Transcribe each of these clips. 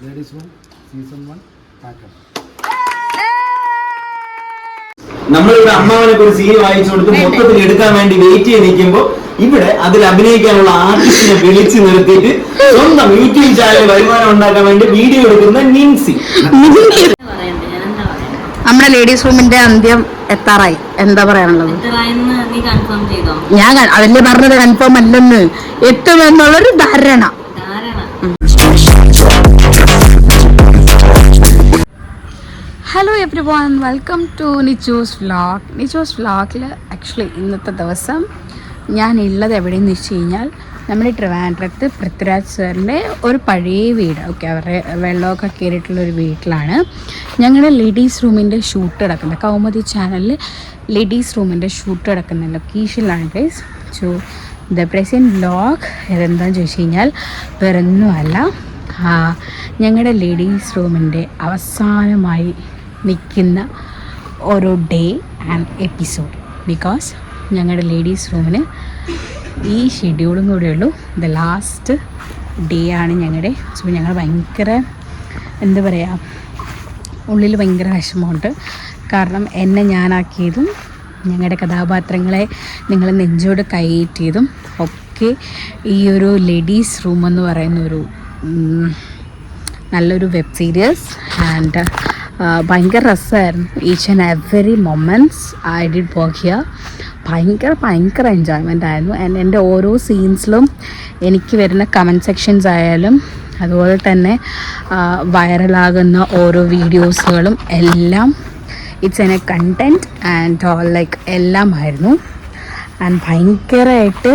Ladies room season 1 pack up. നമ്മളിവിടെ അമ്മാവനെ ഒരു സീൻ വായിച്ചു കൊടുത്ത് മൊത്തത്തിൽ എടുക്കാൻ വേണ്ടി വെയിറ്റ് ചെയ്ത് നിൽക്കുമ്പോൾ ഇവിടെ അതിൽ അഭിനയിക്കാനുള്ള ആർട്ടിസ്റ്റിനെ വിളിച്ചു നിർത്തിയിട്ട് സ്വന്തം യൂട്യൂബ് ചാനൽ വരുമാനം ഉണ്ടാക്കാൻ വേണ്ടി വീഡിയോ എടുക്കുന്ന നിൻസി. നമ്മുടെ ലേഡീസ് റൂമിന്റെ അന്ത്യം എത്താറായി. എന്താ പറയാനുള്ളത്? ഞാൻ അതല്ലേ പറഞ്ഞത്, കൺഫേം അല്ലെന്ന്, എത്തുമെന്നുള്ളൊരു ധാരണ. Hello everyone, welcome to Nichu's vlog. Nichu's വ്ളോഗിൽ ആക്ച്വലി ഇന്നത്തെ ദിവസം ഞാൻ ഉള്ളത് എവിടെയെന്ന് വെച്ച് കഴിഞ്ഞാൽ നമ്മുടെ ട്രിവാൻഡ്രത്ത് പൃഥ്വിരാജ് സാറിൻ്റെ ഒരു പഴയ വീട്, ഓക്കെ, അവരുടെ വെള്ളമൊക്കെ കയറിയിട്ടുള്ളൊരു വീട്ടിലാണ് ഞങ്ങളുടെ ലേഡീസ് റൂമിൻ്റെ ഷൂട്ട് കിടക്കുന്നത്. കൗമുദി ചാനലിൽ ലേഡീസ് റൂമിൻ്റെ ഷൂട്ട് കിടക്കുന്ന ലൊക്കേഷനിലാണ് guys. So the present vlog ഇതെന്താണെന്ന് ചോദിച്ചു കഴിഞ്ഞാൽ വേറൊന്നുമല്ല, ഞങ്ങളുടെ ലേഡീസ് റൂമിൻ്റെ അവസാനമായി നിൽക്കുന്ന ഓരോ ഡേ ആൻഡ് എപ്പിസോഡ്. ബിക്കോസ് ഞങ്ങളുടെ ലേഡീസ് റൂമിന് ഈ ഷെഡ്യൂളും കൂടെ ഉള്ളൂ, ദ ലാസ്റ്റ് ഡേ ആണ് ഞങ്ങളുടെ. സോ ഞങ്ങൾ ഭയങ്കര എന്താ പറയുക, ഉള്ളിൽ ഭയങ്കര വിഷമമുണ്ട്. കാരണം എന്നെ ഞാനാക്കിയതും ഞങ്ങളുടെ കഥാപാത്രങ്ങളെ നിങ്ങൾ നെഞ്ചോട് കയറ്റിയതും ഒക്കെ ഈ ഒരു ലേഡീസ് റൂം എന്ന് പറയുന്നൊരു നല്ലൊരു വെബ് സീരീസ്. ആൻഡ് ഭയങ്കര രസമായിരുന്നു. Each and every moments I did work here. ഭയങ്കര എൻജോയ്മെൻ്റ് ആയിരുന്നു. ആൻഡ് എൻ്റെ ഓരോ സീൻസിലും എനിക്ക് വരുന്ന കമൻറ്റ് സെക്ഷൻസ് ആയാലും അതുപോലെ തന്നെ വൈറലാകുന്ന ഓരോ വീഡിയോസുകളും എല്ലാം it's an A content and all like എല്ലാം ആയിരുന്നു. ആൻഡ് ഭയങ്കരമായിട്ട്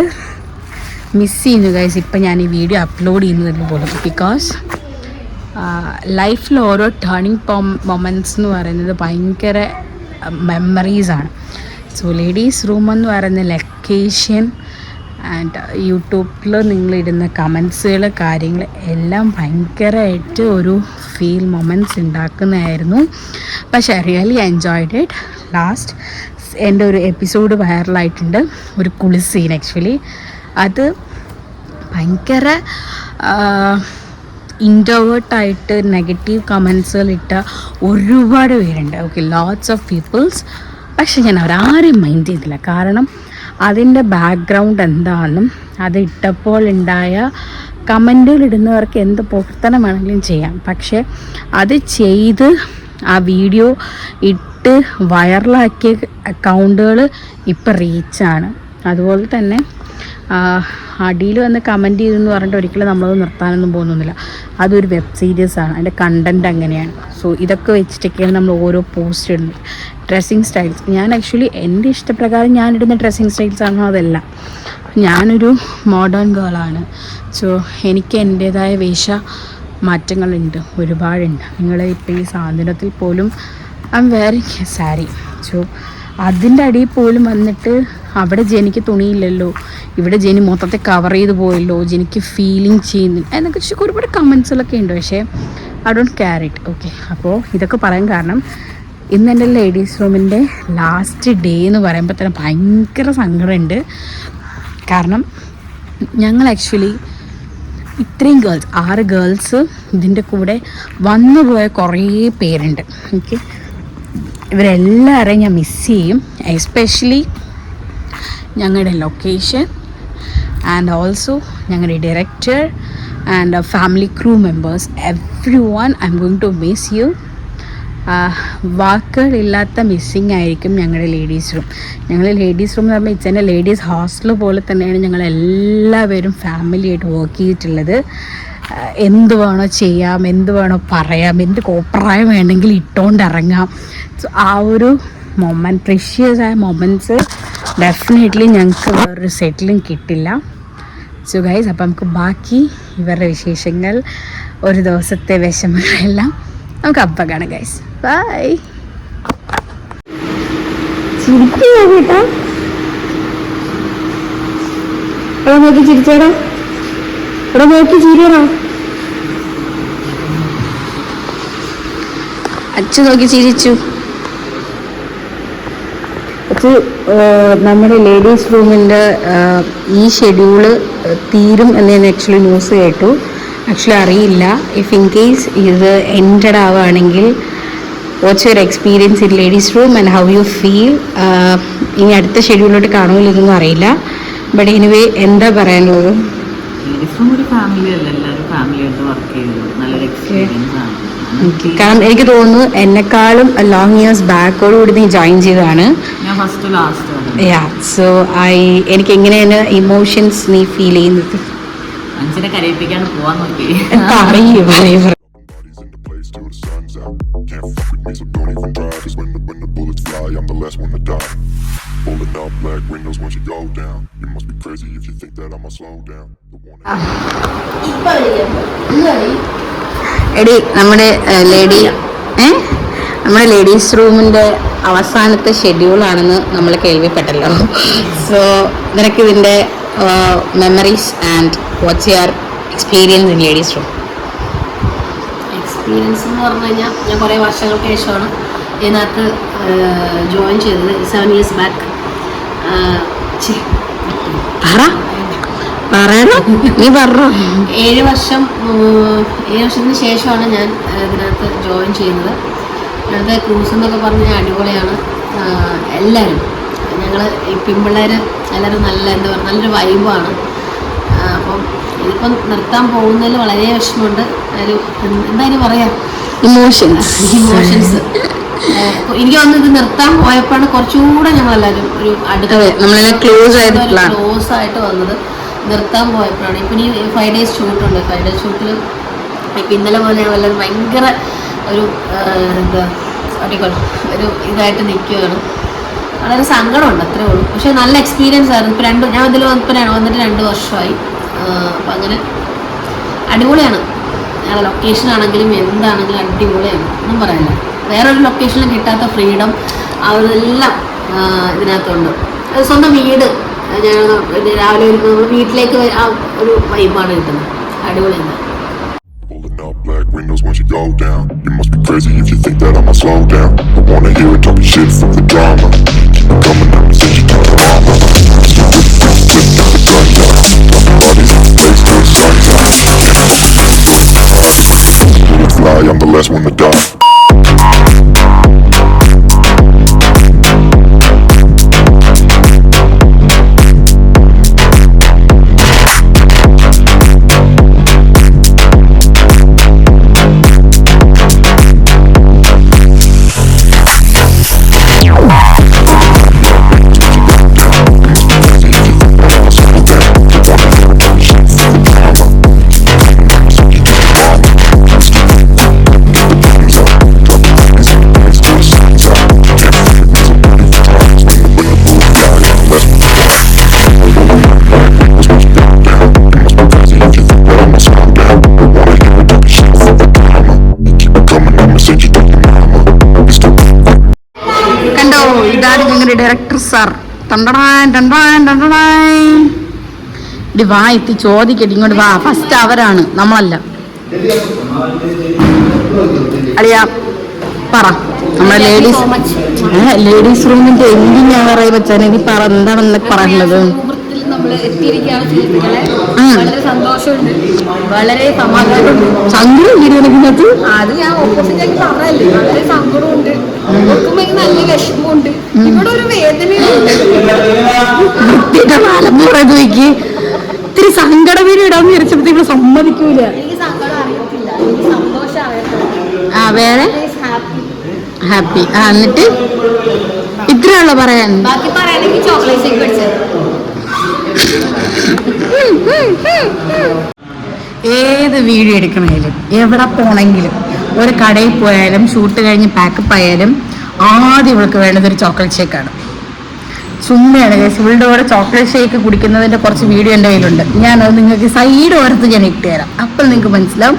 മിസ് ചെയ്യുന്നു ഗൈസ് ഇപ്പം ഞാൻ ഈ വീഡിയോ അപ്ലോഡ് ചെയ്യുന്നതിന് പോലും. ബിക്കോസ് ലൈഫിൽ ഓരോ ടേണിംഗ് മൊമെൻറ്റ്സ് എന്ന് പറയുന്നത് ഭയങ്കര മെമ്മറീസാണ്. സോ ലേഡീസ് റൂം എന്ന് പറയുന്ന ലൊക്കേഷൻ ആൻഡ് യൂട്യൂബിൽ നിങ്ങളിടുന്ന കമൻസുകൾ കാര്യങ്ങൾ എല്ലാം ഭയങ്കരമായിട്ട് ഒരു ഫീൽ മൊമെൻറ്റ്സ് ഉണ്ടാക്കുന്നതായിരുന്നു. പക്ഷേ I really enjoyed it. Last എൻ്റെ ഒരു എപ്പിസോഡ് വൈറലായിട്ടുണ്ട്, ഒരു കുളി സീൻ. ആക്ച്വലി അത് ഭയങ്കര ഇൻട്രോവേർട്ടായിട്ട് നെഗറ്റീവ് കമൻസുകൾ ഇട്ട ഒരുപാട് പേരുണ്ട്, ഓക്കെ, ലോട്ട്സ് ഓഫ് പീപ്പിൾസ്. പക്ഷെ ഞാൻ അവരാരെയും മൈൻഡ് ചെയ്തില്ല. കാരണം അതിൻ്റെ ബാക്ക്ഗ്രൗണ്ട് എന്താണെന്നും അത് ഇട്ടപ്പോൾ ഉണ്ടായ കമൻറ്റുകൾ ഇടുന്നവർക്ക് എന്ത് പ്രവർത്തനം വേണമെങ്കിലും ചെയ്യാം. പക്ഷേ അത് ചെയ്ത് ആ വീഡിയോ ഇട്ട് വൈറലാക്കിയ അക്കൗണ്ടുകൾ ഇപ്പം റീച്ചാണ്. അതുപോലെ തന്നെ അടിയിൽ വന്ന് കമൻറ്റ് ചെയ്തെന്ന് പറഞ്ഞിട്ട് ഒരിക്കലും നമ്മളത് നിർത്താനൊന്നും പോകുന്നില്ല. അതൊരു വെബ് സീരീസാണ്, അതിൻ്റെ കണ്ടൻറ്റ് അങ്ങനെയാണ്. സോ ഇതൊക്കെ വെച്ചിട്ടൊക്കെയാണ് നമ്മൾ ഓരോ പോസ്റ്റ് ഇടുന്നത്. ഡ്രസ്സിങ് സ്റ്റൈൽസ് ഞാൻ ആക്ച്വലി എൻ്റെ ഇഷ്ടപ്രകാരം ഞാനിടുന്ന ഡ്രസ്സിങ് സ്റ്റൈൽസാണോ അതല്ല. ഞാനൊരു മോഡേൺ ഗേളാണ്. സോ എനിക്ക് എൻ്റേതായ വേഷ മാറ്റങ്ങളുണ്ട്, ഒരുപാടുണ്ട്. നിങ്ങൾ ഇപ്പോൾ ഈ സാധനത്തിൽ പോലും I M wearing sari. So അതിൻ്റെ അടിയിൽ പോലും വന്നിട്ട് അവിടെ ജനിക്ക് തുണിയില്ലല്ലോ, ഇവിടെ ജനി മൊത്തത്തെ കവർ ചെയ്ത് പോയല്ലോ, ജനിക്ക് ഫീലിംഗ് ചെയ്യുന്നു എന്നൊക്കെ ഒരുപാട് കമൻസുകളൊക്കെ ഉണ്ട്. പക്ഷേ I don't care it, okay. അപ്പോൾ ഇതൊക്കെ പറയാൻ കാരണം ഇന്ന് എൻ്റെ ലേഡീസ് റൂമിൻ്റെ ലാസ്റ്റ് ഡേ എന്ന് പറയുമ്പോൾ തന്നെ ഭയങ്കര സങ്കടമുണ്ട്. കാരണം ഞങ്ങൾ ആക്ച്വലി ഇത്രയും ഗേൾസ് 6 ഗേൾസ് ഇതിൻ്റെ കൂടെ വന്നു പോയ കുറേ പേരുണ്ട്, ഓക്കെ. ഇവരെല്ലാവരെയും ഞാൻ മിസ് ചെയ്യും, എസ്പെഷ്യലി ഞങ്ങളുടെ ലൊക്കേഷൻ ആൻഡ് ഓൾസോ ഞങ്ങളുടെ director and family crew members, everyone I am going to miss you. വാക്കുകളില്ലാത്ത മിസ്സിങ് ആയിരിക്കും ഞങ്ങളുടെ ലേഡീസ് റൂം. ഞങ്ങൾ ലേഡീസ് റൂം എന്ന് പറയുമ്പോൾ ഇറ്റ്സ് എൻ്റെ ലേഡീസ് ഹോസ്റ്റൽ പോലെ തന്നെയാണ് ഞങ്ങളെല്ലാവരും ഫാമിലിയായിട്ട് വർക്ക് ചെയ്തിട്ടുള്ളത്. എന്ത് വേണോ ചെയ്യാം, എന്ത് വേണോ പറയാം, എന്ത് കോപ്രായം വേണമെങ്കിൽ ഇട്ടുകൊണ്ട് ഇറങ്ങാം. സോ ആ ഒരു മൊമെൻറ്റ്, പ്രീഷ്യസ് ആയ മൊമെൻറ്റ്സ് ഡെഫിനറ്റ്ലി ഞങ്ങൾക്ക് വേറൊരു സെറ്റിലും കിട്ടില്ല. സോ ഗൈസ്, അപ്പം നമുക്ക് ബാക്കി ഇവരുടെ വിശേഷങ്ങൾ, ഒരു ദിവസത്തെ വിഷമങ്ങളെല്ലാം നമുക്ക് അപ്പം കാണാം ഗൈസ്. ബൈ. ചിരിക്കോ കേട്ടോ, ഇവിടെ നോക്കി ചിരിച്ചോടാ, ഇവിടെ നോക്കി ചിരിയടാ, അച്ഛൻ നോക്കി ചിരിച്ചു. നമ്മുടെ ലേഡീസ് റൂമിൻ്റെ ഈ ഷെഡ്യൂള് തീരും എന്ന് ഞാൻ ആക്ച്വലി ന്യൂസ് കേട്ടു. ആക്ച്വലി അറിയില്ല. ഇഫ് ഇൻ കേസ് ഇത് എൻഡഡ് ആവുകയാണെങ്കിൽ what's your experience in ladies room and how you feel. ഇനി അടുത്ത ഷെഡ്യൂളിലോട്ട് കാണുമല്ലോ ഇതൊന്നും അറിയില്ല. ബട്ട് എനിവേ എന്താ പറയാനുള്ളത്? കാരണം എനിക്ക് തോന്നുന്നു എന്നെക്കാളും ലോങ് ഇയേഴ്സ് ബാക്കോടുകൂടി നീ ജോയിൻ ചെയ്തതാണ്. സോ എനിക്ക് എങ്ങനെയാണ് ഇമോഷൻസ് നീ ഫീൽ ചെയ്യുന്നത്? പറയൂ പറയൂ. Can't fuck with me, so don't even try. Cause when the bullets fly, I'm the last one to die. Pulling up black windows once you go down. You must be crazy if you think that I'ma slow down. The one എടി നമ്മുടെ ladies റൂമിൻ്റെ അവസാനത്തെ ഷെഡ്യൂളാണെന്ന് നമ്മൾ കേൾവിപ്പെട്ടല്ലോ. So നിനക്ക് ഇതിൻ്റെ memories and what's your experience in ladies room? Experience എന്ന് പറഞ്ഞു കഴിഞ്ഞാൽ ഞാൻ കുറേ വർഷങ്ങൾക്ക് ശേഷമാണ് ഇതിനകത്ത് ജോയിൻ ചെയ്തത്. 7 years ബാക്ക്. നീ പറഞ്ഞോ. 7 വർഷത്തിന് ശേഷമാണ് ഞാൻ ഇതിനകത്ത് ജോയിൻ ചെയ്യുന്നത്. ഇവിടുത്തെ ക്രൂസ് എന്നൊക്കെ പറഞ്ഞാൽ അടിപൊളിയാണ്. എല്ലാവരും ഞങ്ങൾ ഈ പെൺപിള്ളേർ എല്ലാവരും നല്ല എന്താ പറയുക നല്ലൊരു വൈബാണ്. അപ്പം ഇതിപ്പം നിർത്താൻ പോകുന്നതിൽ വളരെ വിഷമമുണ്ട്. ഒരു എന്തായാലും പറയാം ഇമോഷൻസ് എനിക്ക് വന്ന് ഇത് നിർത്താൻ പോയപ്പോഴാണ് കുറച്ചുകൂടെ ഞങ്ങളെല്ലാവരും ഒരു ക്ലോസ് ആയിട്ട് വന്നത്. നിർത്താൻ പോയപ്പോഴാണ്. ഇപ്പം ഈ 5 days ഷൂട്ടുണ്ട്. 5 days ഷൂട്ടിൽ ഇപ്പം ഇന്നലെ പോലെ ഞങ്ങളെല്ലാവരും ഭയങ്കര ഒരു എന്താ ഒരു ഇതായിട്ട് നിൽക്കുകയാണ്. വളരെ സങ്കടമുണ്ട്, അത്രേ ഉള്ളൂ. പക്ഷേ നല്ല എക്സ്പീരിയൻസ് ആയിരുന്നു. ഇപ്പം ഞാൻ ഇതിൽ വന്നിട്ട് 2 വർഷമായി. അപ്പം അങ്ങനെ അടിപൊളിയാണ്. ഞങ്ങളുടെ ലൊക്കേഷൻ ആണെങ്കിലും എന്താണെങ്കിലും അടിപൊളിയാണ്, ഒന്നും പറയാനില്ല. വേറൊരു ലൊക്കേഷനിലും കിട്ടാത്ത ഫ്രീഡം അതെല്ലാം ഇതിനകത്തുണ്ട്. അത് സ്വന്തം വീട് രാവിലെ വരുമ്പോൾ നമ്മൾ വീട്ടിലേക്ക് ആ ഒരു വൈബാണ് കിട്ടുന്നത്. അടിപൊളിയാണ്. pulling up black windows once you go down. You must be crazy if you think that I'ma slow down. I wanna hear it talking shit from the drama. Keep it coming up and send you to the mama. Flip the gun down. Bodies in the place till the sun's out. Bullets fly, I'm the last one to die. Director sir വാ എത്തി ചോദിക്കട്ടെ, ഇങ്ങോട്ട് വാ. First അവരാണ്, നമ്മളല്ല. അളിയാ പറ, നമ്മുടെ ലേഡീസ് റൂമിന്റെ എൻഡിങ് ഞാൻ പറയുമ്പോ നീ പറ, എന്താണെന്നൊക്കെ പറയുന്നത്? വളരെ സന്തോഷമുണ്ട്, വളരെ സമാധാനമുണ്ട്. സങ്കടം വീടിനകത്ത് അത് ഞാൻ ഓപ്പോസിറ്റ് പറഞ്ഞല്ലേ, വളരെ സങ്കടമുണ്ട്, നല്ല വിഷമമുണ്ട്, ഇവിടെ ഒരു വേദനയുണ്ട്. ഇത്തിരി സങ്കട വീട് ഇടാന്ന് വിചാരിച്ചപ്പോഴത്തേക്ക് സമ്മതിക്കൂല. എനിക്ക് സങ്കടം അറിയത്തില്ല, എനിക്ക് സന്തോഷം അറിയത്തില്ല. വേറെ ഹാപ്പി. എന്നിട്ട് ഇത്രയുള്ള പറയാൻ. ബാക്കി പറയാനെങ്കിൽ ചോക്ലേറ്റ് ഷേക്ക് മേടിച്ചത്. ഏത് വീഡിയോ എടുക്കണേലും എവിടെ പോണെങ്കിലും ഒരു കടയിൽ പോയാലും ഷൂട്ട് കഴിഞ്ഞ് പാക്കപ്പ് ആയാലും ആദ്യം ഇവൾക്ക് വേണ്ടത് ഒരു ചോക്ലേറ്റ് ഷേക്കാണ്. ചുമ്മയാണ് കേസ്. ഇവളുടെ കൂടെ ചോക്ലേറ്റ് ഷേക്ക് കുടിക്കുന്നതിൻ്റെ കുറച്ച് വീഡിയോ എൻ്റെ കയ്യിലുണ്ട്. ഞാനത് നിങ്ങൾക്ക് സൈഡ് ഓരത്ത് ഞാൻ ഇട്ട് തരാം. അപ്പോൾ നിങ്ങൾക്ക് മനസ്സിലാവും.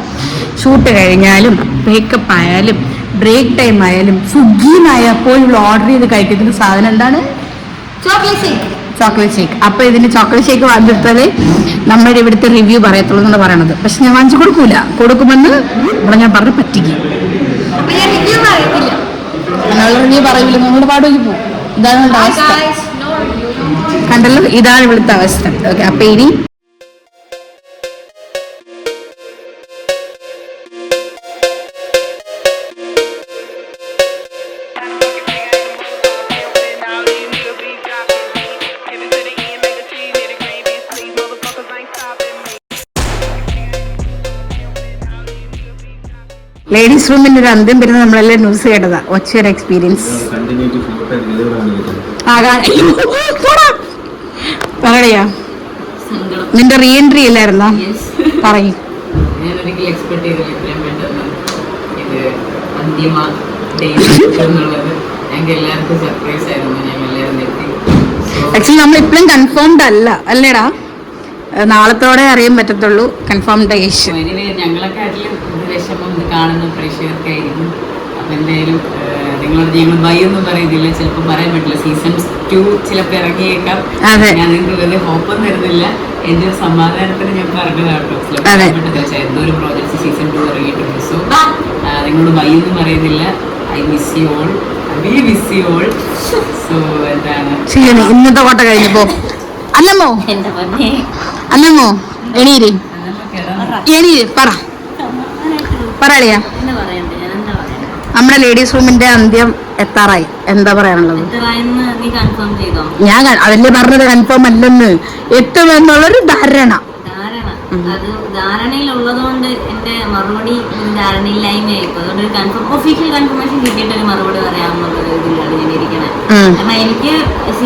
ഷൂട്ട് കഴിഞ്ഞാലും മേക്കപ്പ് ആയാലും ബ്രേക്ക് ടൈം ആയാലും സ്വിഗ്ഗിന്നായപ്പോൾ ഇവൾ ഓർഡർ ചെയ്ത് കഴിക്കുന്ന സാധനം എന്താണ്? Chocolate shake. അപ്പോൾ ഇതിന് ചോക്ലേറ്റ് ഷേക്ക് വാങ്ങിയെടുത്താലേ നമ്മുടെ ഇവിടുത്തെ റിവ്യൂ പറയത്തുള്ളൂ എന്നാണ് പറയണത്. പക്ഷെ ഞാൻ വാങ്ങിച്ചു കൊടുക്കുമെന്ന് ഇവിടെ ഞാൻ പറഞ്ഞ് പറ്റിക്കും. റിവ്യൂ പറയൂല, നമ്മുടെ പാടേക്ക് പോകും. ഇതാണ് ഇവിടുത്തെ അവസ്ഥ. കണ്ടല്ലോ, ഇതാണ് ഇവിടുത്തെ അവസ്ഥ. ഓക്കെ, അപ്പൊ ഇനി ലേഡീസ് റൂമിന്റെ ഒരു അന്ത്യം വരുന്നത് നമ്മളെല്ലാം ന്യൂസ് കേട്ടതാ. ഒച്ചയൊരു എക്സ്പീരിയൻസ് പറയയാ. നിന്റെ റീ എൻട്രി ഇല്ലായിരുന്നോ? പറയും. ഞാനൊരിക്കലും എക്സ്പെക്ട് ചെയ്തില്ല ഇത്രയും പെട്ടെന്ന് ഇത് അന്തിമ ഡേ എന്നുള്ളത്. ഞങ്ങൾക്ക് എല്ലാവർക്കും സർപ്രൈസ് ആയിരുന്നു. ഞങ്ങൾ എല്ലാവരും എത്തി. ആക്ച്വലി നമ്മൾ ഇപ്പോഴും കൺഫേംഡ് അല്ല അല്ലേടാ, നാളത്തോടെ അറിയാൻ പറ്റത്തുള്ളൂ കൺഫേംഡ് ഡേറ്റ്. എനിവേ ഞങ്ങളെക്കാട്ടിലും ഇത് വിഷമം ഇത് കാണുന്ന പ്രേക്ഷകർക്കായിരിക്കും. അപ്പം എന്തായാലും നിങ്ങളോട് ഞങ്ങൾ ബൈ ഒന്നും പറയുന്നില്ല, ചിലപ്പോൾ പറയാൻ പറ്റില്ല. സീസൺ 2 ചിലപ്പോൾ ഇറങ്ങിയേക്കാം. ഞാൻ നിങ്ങൾക്ക് വെറുതെ ഹോപ്പൊന്നും തരുന്നില്ല. എൻ്റെ ഒരു സമാധാനത്തിന് ഞാൻ പറഞ്ഞതാട്ടോ. ചിലപ്പോൾ എന്തോ ഒരു പ്രോജക്റ്റ് സീസൺ 2 ഇറങ്ങിയിട്ടുണ്ട്. സോ നിങ്ങളോട് ബൈ ഒന്നും പറയുന്നില്ല. I miss you all, we miss you all. So എന്താണ് ഇന്നത്തെ കോട്ട കഴിഞ്ഞപ്പോ അല്ലമ്മോ അല്ലമ്മോ എണീര് പറയളിയാ. നമ്മുടെ ലേഡീസ് റൂമിന്റെ അന്ത്യം എത്താറായി. എന്താ പറയാനുള്ളത്? ഞാൻ അതല്ലേ പറഞ്ഞത്, കൺഫേം അല്ലെന്ന്, എത്തുമെന്നുള്ളൊരു ധാരണ. അത് ധാരണയിലുള്ളതുകൊണ്ട് എന്റെ മറുപടി ധാരണയില്ലായ്മയായിപ്പോ. അതുകൊണ്ട് ഒരു ഒഫീഷ്യൽ കൺഫർമേഷൻ കിട്ടിയിട്ട് ഒരു മറുപടി പറയാമെന്നുള്ള ഇതിലാണ് ഞാൻ ഇരിക്കണേ. കാരണം എനിക്ക്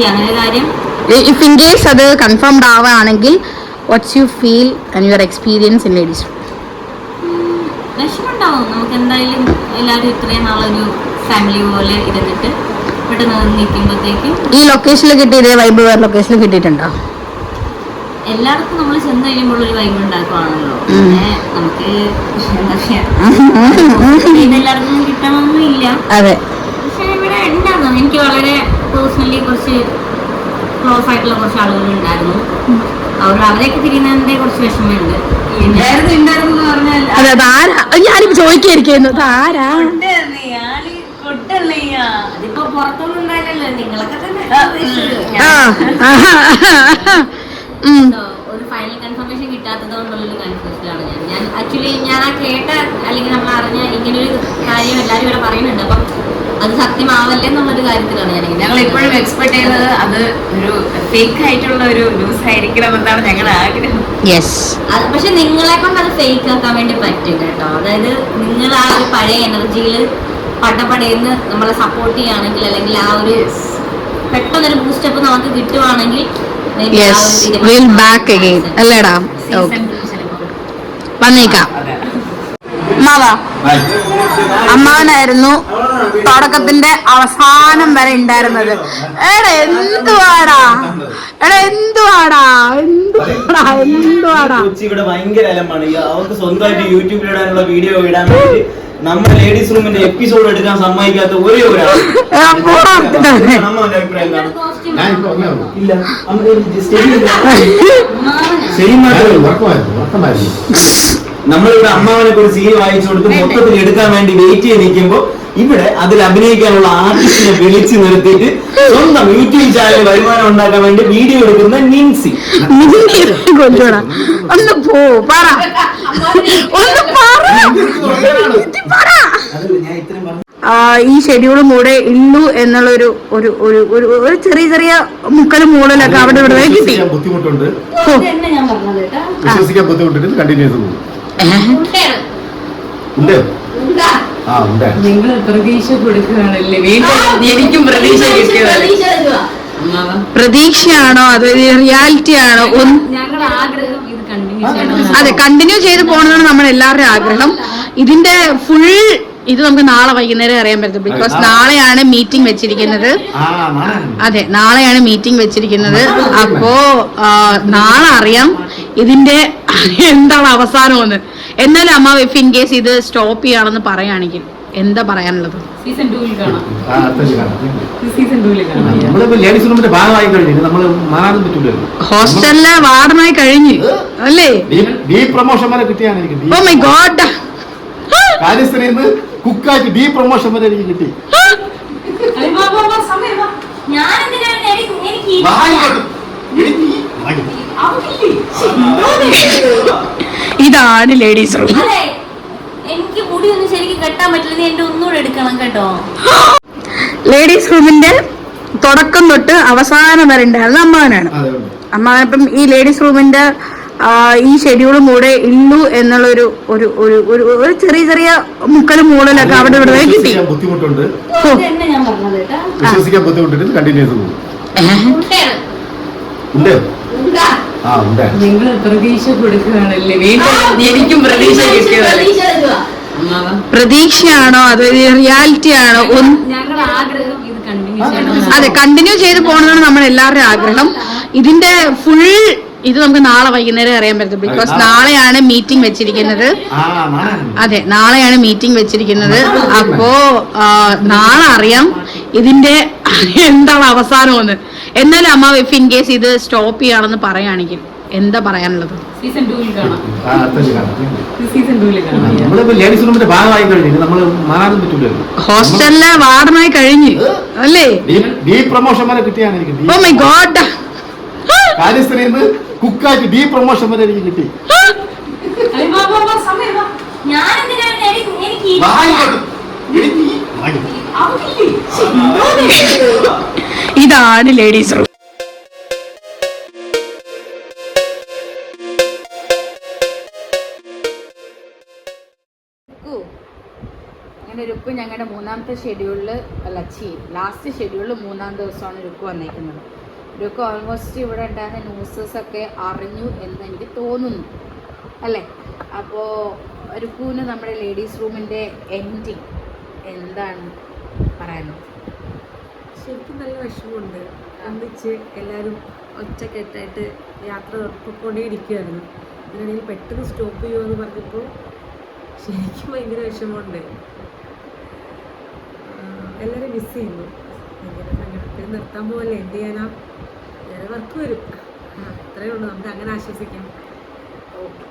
അങ്ങനെ ഒരു കാര്യം ഇഫ് ഇൻ കേസ് അത് കൺഫേംഡ് ആവുകയാണെങ്കിൽ what's you feel and your experience in ladies? വിഷമമുണ്ടാവും. നമുക്ക് എന്തായാലും എല്ലാവരും ഇത്രയും നാളൊരു ഫാമിലി പോലെ ഇരുന്നിട്ട് പെട്ടെന്ന് നിൽക്കുമ്പോഴത്തേക്കും ഈ ലൊക്കേഷനിൽ കിട്ടിയ വൈബ് വേറെ ലൊക്കേഷനിൽ കിട്ടിയിട്ടുണ്ടോ? എല്ലായിടത്തും നമ്മൾ ചെന്ന് കഴിയുമ്പോൾ ഒരു വൈബ് ഉണ്ടാക്കുവാണല്ലോ. പിന്നെ നമുക്ക് എന്താ പറയാ എല്ലായിടത്തും കിട്ടണമെന്നും ഇല്ല. അതെ, പക്ഷെ ഇവിടെ ഉണ്ടായിരുന്നു. എനിക്ക് വളരെ പേഴ്സണലി കുറച്ച് ക്ലോസ് ആയിട്ടുള്ള കുറച്ച് ആളുകൾ ഉണ്ടായിരുന്നു. അവരെയൊക്കെ തിരിയുന്നതിന്റെ കുറച്ച് വിഷമമുണ്ട്. ഉണ്ടായിരുന്നു പറഞ്ഞാൽ ഞാനിപ്പോ ചോദിക്കായിരിക്കുന്നു ആരാ അതിപ്പോ പുറത്തൊന്നും ഉണ്ടായില്ലല്ലോ. നിങ്ങളൊക്കെ തന്നെ ഒരു ഫൈനൽ കൺഫർമേഷൻ കിട്ടാത്തത് കൊണ്ടുള്ളൊരു കൺഫ്യൂഷനാണ് ഞാൻ ആക്ച്വലി ഞാൻ ആ കേട്ട അല്ലെങ്കിൽ നമ്മൾ അറിഞ്ഞ ഇങ്ങനൊരു കാര്യം എല്ലാവരും ഇവിടെ പറയുന്നുണ്ട്. അപ്പം അത് സത്യമാവല്ലേ എന്നുള്ളൊരു കാര്യത്തിലാണ് ഞങ്ങൾ ഇപ്പോഴും എക്സ്പെക്ട് ചെയ്യുന്നത് അത് ഒരു ഫേക്ക് ആയിട്ടുള്ള ഒരു ന്യൂസ് ആയിരിക്കണം എന്നാണ് ഞങ്ങളുടെ ആഗ്രഹം. പക്ഷെ നിങ്ങളെ കൊണ്ട് അത് ഫേക്ക് ആക്കാൻ വേണ്ടി പറ്റും കേട്ടോ. അതായത് നിങ്ങൾ ആ ഒരു പഴയ എനർജിയിൽ പട്ടപ്പടയെന്ന് നമ്മളെ സപ്പോർട്ട് ചെയ്യുകയാണെങ്കിൽ, അല്ലെങ്കിൽ ആ ഒരു പെട്ടെന്നൊരു ബൂസ്റ്റപ്പ് നമുക്ക് കിട്ടുവാണെങ്കിൽ അല്ലേടാ വന്നേക്കാം. അമ്മാവനായിരുന്നു തുടക്കത്തിന്റെ അവസാനം വരെ ഉണ്ടായിരുന്നത്. ഇവിടെ ഭയങ്കര അലമ്പാണ്. അവർക്ക് സ്വന്തമായിട്ട് യൂട്യൂബിൽ ഇടാനുള്ള വീഡിയോ ഇടാൻ വേണ്ടി നമ്മുടെ ലേഡീസ് റൂമിന്റെ എപ്പിസോഡ് എടുക്കാൻ സമ്മതിക്കാത്ത ഒരേ ഒരാൾ. നമ്മളിവിടെ അമ്മാവനെ ഒരു സീൻ വായിച്ചു കൊടുത്ത് മൊത്തത്തിൽ എടുക്കാൻ വേണ്ടി വെയിറ്റ് ചെയ്ത് നിൽക്കുമ്പോ ഇവിടെ അതിൽ അഭിനയിക്കാനുള്ള ആർട്ടിസ്റ്റിനെ വിളിച്ചു നിർത്തിയിട്ട് സ്വന്തം യൂട്യൂബ് ചാനൽ വരുമാനം ഉണ്ടാക്കാൻ വേണ്ടി വീഡിയോ എടുക്കുന്ന നിൻസി. ഈ ഷെഡ്യൂളും കൂടെ ഇല്ലു എന്നുള്ള ഒരു ചെറിയ ചെറിയ മുക്കലും മൂടലൊക്കെ അവിടെ ഇവിടെ കിട്ടി. ബുദ്ധിമുട്ടുണ്ട്, വിശ്വസിക്കാൻ ബുദ്ധിമുട്ടുണ്ട്. കണ്ടിന്യൂസ് പോകും. നിങ്ങൾ പ്രതീക്ഷ കൊടുക്കുകയാണല്ലേ. എനിക്കും പ്രതീക്ഷ കിട്ടിയതല്ലേ. പ്രതീക്ഷയാണോ അതോ റിയാലിറ്റി ആണോ? ഞങ്ങളുടെ ആഗ്രഹം ഇത് കണ്ടിന്യൂ ചെയ്യണം. അതെ, കണ്ടിന്യൂ ചെയ്ത് പോകണമെന്നാണ് നമ്മുടെ എല്ലാവരുടെയും ആഗ്രഹം. ഇതിന്റെ ഫുൾ ഇത് നമുക്ക് നാളെ വൈകുന്നേരം അറിയാൻ പറ്റും. ബിക്കോസ് നാളെയാണ് മീറ്റിംഗ് വെച്ചിരിക്കുന്നത്. അതെ, നാളെയാണ് മീറ്റിംഗ് വെച്ചിരിക്കുന്നത്. അപ്പോ നാളെ അറിയാം ഇതിന്റെ എന്താണ് അവസാനമെന്ന്. എന്നാലും അമ്മ ഇഫ് ഇൻ കേസ് ഇത് സ്റ്റോപ്പ് ചെയ്യാണെന്ന് പറയുകയാണെങ്കിൽ എന്താ പറയാനുള്ളത്? സീസൺ 2 കാണാം. ഹോസ്റ്റലിലെ വാർഡനായി കഴിഞ്ഞു അല്ലേ? പ്രൊമോഷൻ വരെ കിട്ടിയാണ്. ഓ മൈ ഗോഡ്, കാര്യസ്ഥനെന്ന് കുക്കായിട്ട് ഡീ പ്രൊമോഷൻ വരെ എനിക്ക് കിട്ടി. ഇതാണ് ലേഡീസ് റൂം. എനിക്ക് മുടി ഒന്നും ശരിക്കും കെട്ടാൻ പറ്റില്ല. എന്റെ ഒന്നുകൂടെ എടുക്കണം കേട്ടോ. ലേഡീസ് റൂമിന്റെ തുടക്കം തൊട്ട് അവസാനം വരെ ഉണ്ടായിരുന്ന അമ്മാവനാണ്. അമ്മാവൻ ഇപ്പം ഈ ലേഡീസ് റൂമിന്റെ ഈ ഷെഡ്യൂളും കൂടെ ഉള്ളൂ എന്നുള്ളൊരു ഒരു ഒരു ഒരു ഒരു ചെറിയ ചെറിയ മുക്കലും മൂടലൊക്കെ അവിടെ ഇവിടെ കിട്ടി. വിശ്വസിക്കാൻ ബുദ്ധിമുട്ടുണ്ട്, തന്നെ ഞാൻ പറഞ്ഞത് കേട്ടാ. വിശ്വസിക്കാൻ ബുദ്ധിമുട്ടുണ്ട്. കണ്ടിന്യൂസ് പോകും. ഉണ്ട് ആ ഉണ്ട്. നിങ്ങൾ പ്രതീക്ഷ കൊടുക്കുകയാണല്ലേ, വീണ്ടും എനിക്കും പ്രതീക്ഷ കിട്ടിയതല്ലേ. പ്രതീക്ഷയാണോ അതോ റിയാലിറ്റി ആണോ? ഞങ്ങളുടെ ആഗ്രഹം ഇത് കണ്ടിന്യൂ ചെയ്യണം. അതെ, കണ്ടിന്യൂ ചെയ്ത് പോകണമെന്നാണ് നമ്മുടെ എല്ലാവരുടെയും ആഗ്രഹം. ഇതിന്റെ ഫുൾ ഇത് നമുക്ക് നാളെ വൈകുന്നേരം അറിയാൻ പറ്റും. ബിക്കോസ് നാളെയാണ് മീറ്റിംഗ് വെച്ചിരിക്കുന്നത്. അതെ, നാളെയാണ് മീറ്റിംഗ് വെച്ചിരിക്കുന്നത്. അപ്പോ നാളെ അറിയാം ഇതിന്റെ എന്താണ് അവസാനമെന്ന്. എന്നാലും അമ്മ ഇഫ് ഇൻ കേസ് ഇത് സ്റ്റോപ്പ് ചെയ്യാണെന്ന് പറയുകയാണെങ്കിൽ എന്താ പറയാനുള്ളത്? സീസൺ 2 കാണാം. ഹോസ്റ്റലിലെ വാർഡനായി കഴിഞ്ഞു അല്ലേ? പ്രൊമോഷൻ വരെ കിട്ടിയാണ് എനിക്ക്. ഓ മൈ ഗോഡ്, കാര്യസ്ഥനെന്ന് കുക്കായിട്ട് ഡീ പ്രൊമോഷൻ വരെ എനിക്ക് കിട്ടി. ഇതാണ് ലേഡീസ് റൂം. അങ്ങനെ രുക്കു ഞങ്ങളുടെ മൂന്നാമത്തെ ഷെഡ്യൂളിൽ ലാസ്റ്റ് ഷെഡ്യൂളിൽ 3-ാം ദിവസമാണ് രുക്കു വന്നേക്കുന്നത്. രുക്കു ഓൾമോസ്റ്റ് ഇവിടെ ഉണ്ടായിരുന്ന ന്യൂസസ് ഒക്കെ അറിഞ്ഞു എന്ന് എനിക്ക് തോന്നുന്നു അല്ലേ? അപ്പോൾ രുക്കുവിന് നമ്മുടെ ലേഡീസ് റൂമിൻ്റെ എൻഡിങ് എന്താണ് പറയാനുള്ളത്? ശരിക്കും നല്ല വിഷമമുണ്ട്. ഒന്നിച്ച് എല്ലാവരും ഒറ്റക്കെട്ടായിട്ട് യാത്ര ഉറപ്പിക്കൊണ്ടേയിരിക്കുകയായിരുന്നു. ഇതിനിടയിൽ പെട്ടെന്ന് സ്റ്റോപ്പ് ചെയ്യുമെന്ന് പറഞ്ഞപ്പോൾ ശരിക്കും ഭയങ്കര വിഷമമുണ്ട്. എല്ലാവരും മിസ് ചെയ്യുന്നു. ഭയങ്കര സങ്കടത്തിൽ നിർത്താൻ പോകല്ലേ, എന്ത് ചെയ്യാനാ, വേറെ വർക്ക് വരും. അത്രയേ ഉള്ളൂ, നമുക്ക് അങ്ങനെ ആശ്വസിക്കാം. ഓക്കെ.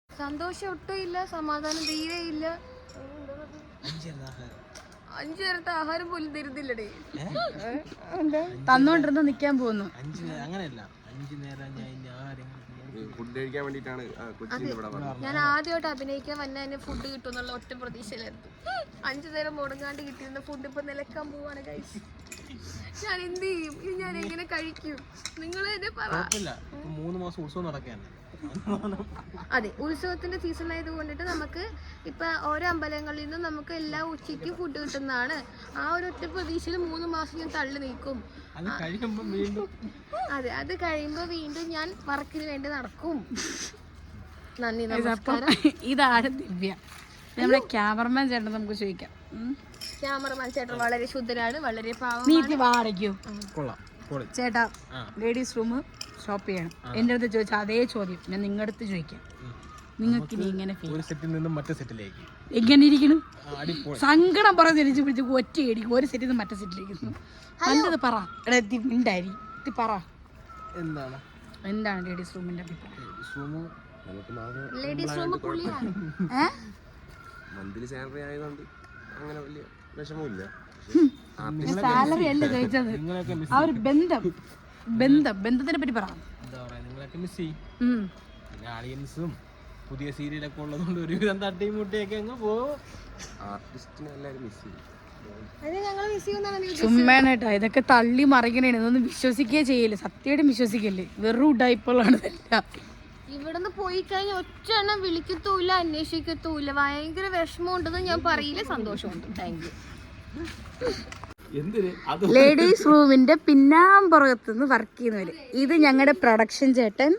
സന്തോഷം ഒട്ടും ഇല്ല, സമാധാനം തീരെ ഇല്ല. 5 നേരത്തെ ആഹാരം പോലും തരുന്നില്ലടേ. തന്നോണ്ടിരുന്ന് നിക്കാൻ പോകുന്നു. ഞാൻ ആദ്യമായിട്ട് അഭിനയിക്കാൻ വന്ന എന്നെ ഫുഡ് കിട്ടുമെന്നുള്ള ഒറ്റ പ്രതീക്ഷയിലായിരുന്നു. 5 നേരം മുടങ്ങാണ്ട് കിട്ടിയിരുന്ന ഫുഡ് ഇപ്പൊ നിലക്കാൻ പോവാണ് ഗൈസ്. ഞാൻ എന്ത് ചെയ്യും? ഇത് ഞാൻ എങ്ങനെ കഴിക്കും? നിങ്ങൾ തന്നെ പറ. 3 മാസം ഉത്സവം നടക്കുകയാണ്. അതെ, ഉത്സവത്തിന്റെ സീസൺ ആയതുകൊണ്ടിട്ട് നമുക്ക് ഇപ്പൊ ഓരോ അമ്പലങ്ങളിൽ നിന്നും നമുക്ക് എല്ലാ ഉച്ചയ്ക്കും ഫുഡ് കിട്ടുന്നതാണ്. ആ ഒരു ഒറ്റ പ്രതീക്ഷയിൽ 3 മാസം ഞാൻ തള്ളി നീക്കും. അതെ, അത് കഴിയുമ്പോ വീണ്ടും ഞാൻ വർക്കിന് വേണ്ടി നടക്കും. നന്ദി, നമസ്കാരം. ഇതാണ് ദിവ്യ, നമ്മുടെ ക്യാമറമാൻ ചേട്ടൻ. നമുക്ക് ചോദിക്കാം. ക്യാമറമാൻ ചേട്ടൻ വളരെ ശുദ്ധനാണ്, വളരെ പാവം. നീ വാടകയോ ചേട്ടാ ലേഡീസ് റൂം സ്റ്റോപ്പ് ചെയ്യണം. എൻ്റെ അടുത്ത് ചോദിച്ചാൽ അതേ ചോദ്യം ഞാൻ നിങ്ങളുടെ അടുത്ത് ചോദിക്കാം. നിങ്ങൾക്ക് ഇനി എങ്ങനെ ഒരു സെറ്റിൽ നിന്നും മറ്റേ സെറ്റിലേക്ക് എങ്ങനെ ഇരിക്കണം? സങ്കടം പറഞ്ഞ് തിരിച്ചു പിടിച്ച് ഒറ്റയടിക്കും. ഒരു സെറ്റിൽ നിന്ന് മറ്റേ സെറ്റിലേക്ക്. നല്ലത് പറ. മിണ്ടായി പറ, എന്താണ് ലേഡീസ് റൂമിന്റെ അഭിപ്രായം? ലേഡീസ് റൂം പുള്ളിയാണ്. മന്ത്ലി സാലറി ആയതുകൊണ്ട് അങ്ങനെ വലിയ വിഷമമില്ല. സാലറി അല്ല ചോദിച്ചത്, ആ ഒരു ബന്ധത്തിനെ പറ്റി പറ. നിങ്ങളൊക്കെ മിസ് ചെയ്യും. പിന്നെ ആഡിയൻസും പുതിയ സീരിയലൊക്കെ ഉള്ളതുകൊണ്ട് ഒരുവിധം തട്ടിയും മുട്ടിയൊക്കെ അങ്ങ് പോകും. ആർട്ടിസ്റ്റിനെ എല്ലാവരും മിസ് ചെയ്യും. ചുമ്മാനായിട്ടാ ഇതൊക്കെ തള്ളി മറിക്കണേണ്. ഇതൊന്നും വിശ്വസിക്കുകയേ ചെയ്യില്ല. സത്യമായിട്ടും വിശ്വസിക്കല്ലേ, വെറും ഉഡായിപ്പുകളാണ് ഇതെല്ലാം. ഇവിടുന്ന് പോയി കഴിഞ്ഞാൽ ഒറ്റ എണ്ണം വിളിക്കത്തൂല്ല, അന്വേഷിക്കത്തൂല്ല. ഭയങ്കര വിഷമമുണ്ടെന്ന് ഞാൻ പറയില്ല, സന്തോഷമുണ്ട്. Thank you. ലേഡീസ് റൂമിന്റെ പിന്നാമ്പുറത്തുനിന്ന് വർക്ക് ചെയ്യുന്നവര്. ഇത് ഞങ്ങളുടെ പ്രൊഡക്ഷൻ ചേട്ടൻ,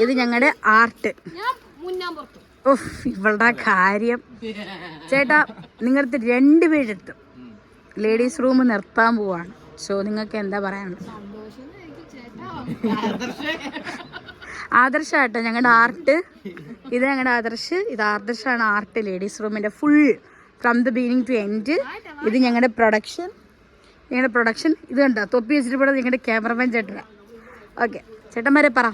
ഇത് ഞങ്ങളുടെ ആർട്ട്. ഇവളുടെ കാര്യം ചേട്ടാ, നിങ്ങളടുത്ത് 2 പേരെടുത്തും ലേഡീസ് റൂം നിർത്താൻ പോവാണ്. സോ നിങ്ങൾക്ക് എന്താ പറയാനുള്ളത്? ആദർശാട്ടോ ഞങ്ങളുടെ ആർട്ട്. ഇത് ഞങ്ങളുടെ ആദർശ്. ഇത് ആദർശാണ് ആർട്ട് ലേഡീസ് റൂമിൻ്റെ full from the beginning to end. ഇത് ഞങ്ങളുടെ പ്രൊഡക്ഷൻ. ഇത് കണ്ടോ തൊപ്പി വെച്ചിട്ട് കൂടെ ഞങ്ങളുടെ ക്യാമറമാൻ ചേട്ടനാണ്. ഓക്കെ ചേട്ടന്മാരെ പറ,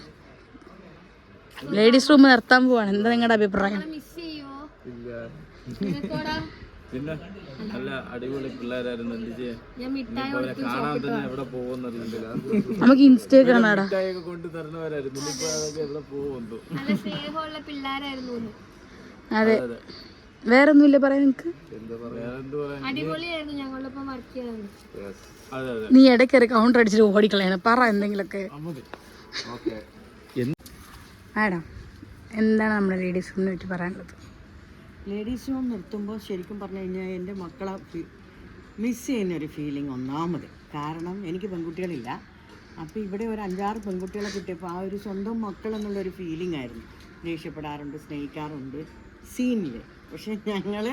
ലേഡീസ് റൂം നിർത്താൻ പോവാണ്, എന്താ നിങ്ങളുടെ അഭിപ്രായം? പിന്നെ നല്ല അടിപൊളി പിള്ളേരായിരുന്നു. കാണാൻ തന്നെ എവിടെ പോകുന്നറിയില്ല. നമുക്ക് ഇൻസ്റ്റാഗ്രാം കൊണ്ട് തരുന്നവരായിരുന്നു. ഇനിയിപ്പോ അതൊക്കെ എവിടെ പോകുന്നു. അതെ, വേറൊന്നുമില്ല പറയാൻ നിനക്ക്? നീ ഇടയ്ക്കറി കൗണ്ടർ അടിച്ചിട്ട് ഓടിക്കളയാണ്. പറ എന്തെങ്കിലുമൊക്കെ. മാഡം എന്താണ് നമ്മുടെ ലേഡീസ് റൂമിനെ പറ്റി പറയാനുള്ളത്? ലേഡീസ് റൂം നിർത്തുമ്പോൾ ശരിക്കും പറഞ്ഞു കഴിഞ്ഞാൽ എൻ്റെ മക്കളെ മിസ് ചെയ്യുന്നൊരു ഫീലിംഗ് ഒന്നാമത്. കാരണം എനിക്ക് പെൺകുട്ടികളില്ല. അപ്പോൾ ഇവിടെ ഒരു 5-6 പെൺകുട്ടികളെ കിട്ടിയപ്പോൾ ആ ഒരു സ്വന്തം മക്കളെന്നുള്ളൊരു ഫീലിംഗ് ആയിരുന്നു. ദേഷ്യപ്പെടാറുണ്ട്, സ്നേഹിക്കാറുണ്ട് സീനിൽ. പക്ഷേ ഞങ്ങൾ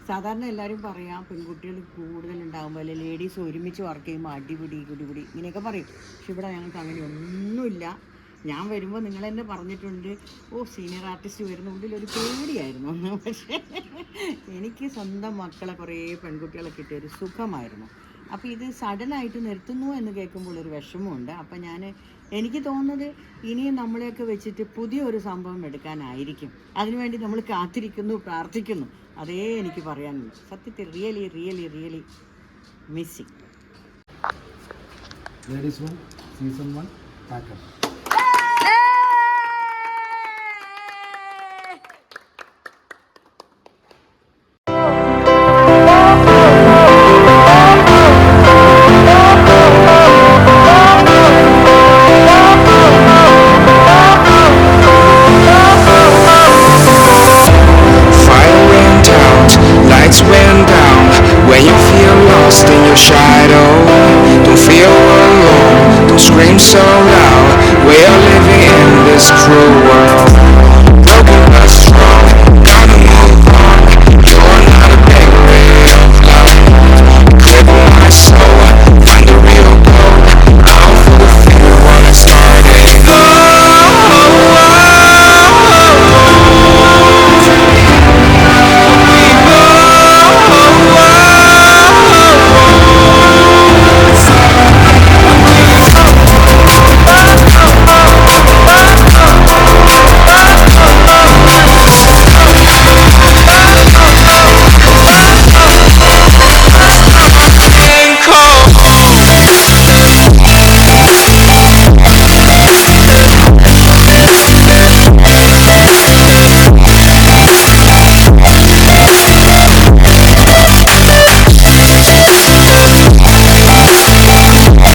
സാധാരണ എല്ലാവരും പറയാം പെൺകുട്ടികൾ കൂടുതലുണ്ടാകുമ്പോൾ അല്ലെങ്കിൽ ലേഡീസ് ഒരുമിച്ച് വർക്ക് ചെയ്യുമ്പോൾ അടിപിടി കുടിപിടി ഇങ്ങനെയൊക്കെ പറയും. പക്ഷെ ഇവിടെ ഞങ്ങൾക്ക് അങ്ങനെ ഒന്നുമില്ല. ഞാൻ വരുമ്പോൾ നിങ്ങൾ തന്നെ പറഞ്ഞിട്ടുണ്ട്, സീനിയർ ആർട്ടിസ്റ്റ് വരുന്ന ഉള്ളിൽ ഒരു പേടിയായിരുന്നു ഒന്ന്. പക്ഷേ എനിക്ക് സ്വന്തം മക്കളെ കുറേ പെൺകുട്ടികളെ കിട്ടിയൊരു സുഖമായിരുന്നു. അപ്പോൾ ഇത് സഡനായിട്ട് നിർത്തുന്നു എന്ന് കേൾക്കുമ്പോൾ ഒരു വിഷമമുണ്ട്. അപ്പം എനിക്ക് തോന്നുന്നത് ഇനിയും നമ്മളെയൊക്കെ വെച്ചിട്ട് പുതിയൊരു സംഭവം എടുക്കാനായിരിക്കും. അതിനുവേണ്ടി നമ്മൾ കാത്തിരിക്കുന്നു, പ്രാർത്ഥിക്കുന്നു. അതേ എനിക്ക് പറയാനുള്ളൂ. സത്യത്തിൽ really really really missing. Ladies room season 1 pack up. So loud, we are living in this cruel